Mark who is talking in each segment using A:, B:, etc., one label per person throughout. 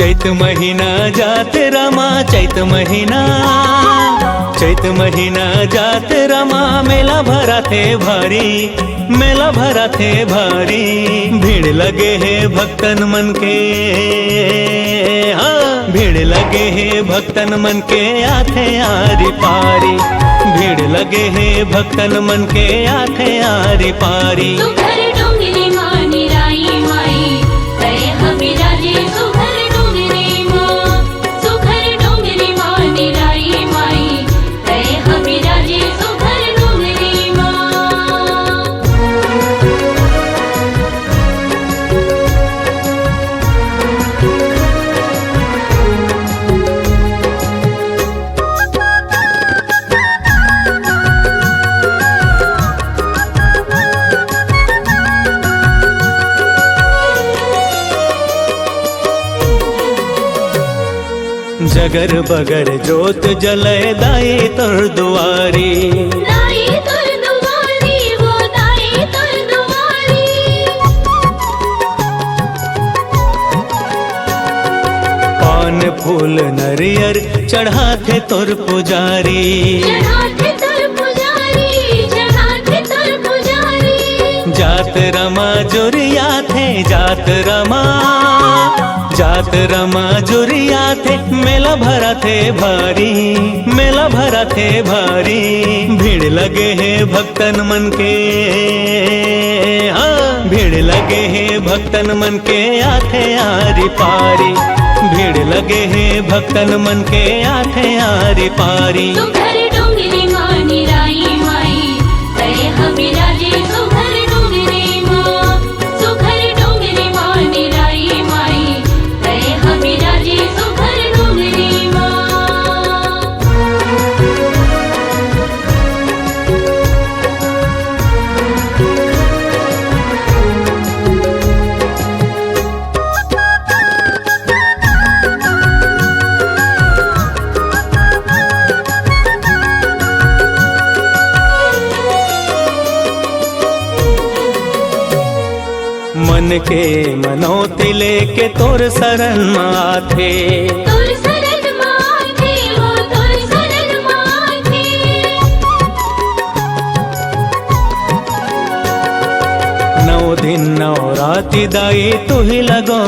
A: चैत महीना जात रमा चैत महीना जात रमा मेला भरा थे भारी, मेला भरा थे भारी। भीड़ लगे है भक्तन मन के, हाँ भीड़ लगे है भक्तन मन के आथे आरी पारी। भीड़ लगे है भक्तन मन के आथे आरी पारी।
B: सुघर डोंगरी माँ निराई माई करे हमें राजे सुघर डोंगरी माँ, सुघर डोंगरी माँ निराई माई करे हमें राजे सुघर डोंगरी माँ।
A: जगर बगर जोत जलय दाई तोर दुआरी,
B: दाई तोर दुआरी वो दाई तोर दुआरी।
A: पान फूल नरियर चढ़ाथे तोर पुजारी।
B: चढ़ाते तोर पुजारी, चढ़ाते तोर पुजारी।
A: जात रमा जुरिया थे जात रमा, जात रमा जुरिया थे मेला भरा थे भारी, मेला भरा थे भारी। भीड़ लगे है भक्तन मन के, हाँ भीड़ लगे है भक्तन मन के आथे आरी पारी। भीड़ लगे है भक्तन मन के आथे आरी पारी।
B: सुघर डोंगरी माँ निराई माई करे हमें राजे सुघर डोंगरी माँ, सुघर डोंगरी माँ निराई माई करे हमें राजे सुघर डोंगरी माँ।
A: मन के मनौती लेके तोर शरण माथे,
B: तोर शरण माथे वो तोर शरण माथे।
A: नौ दिन नौ राति दाई तू ही लगो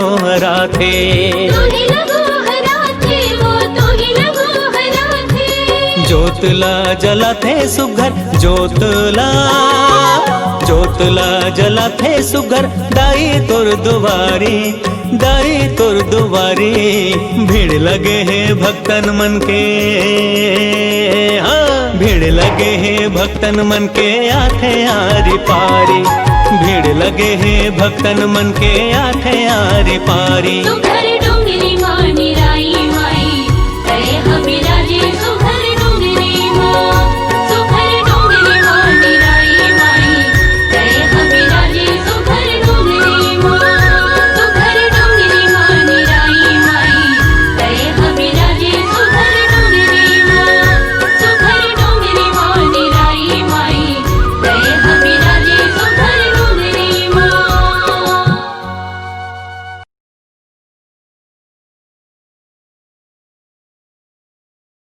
A: राथे।
B: तू ही लगो हराथे वो तू ही लगो हराथे।
A: जोतला जलाथे सुघर जोतला, जोतला जलाथे सुघर दाई तोर दुआरी, दाई तोर दुआरी। भीड़ लगे है भक्तन मन के, हाँ भीड़ लगे है भक्तन मन के आथे आरी पारी। भीड़ लगे है भक्तन मन के आथे आरी पारी।
B: सुघर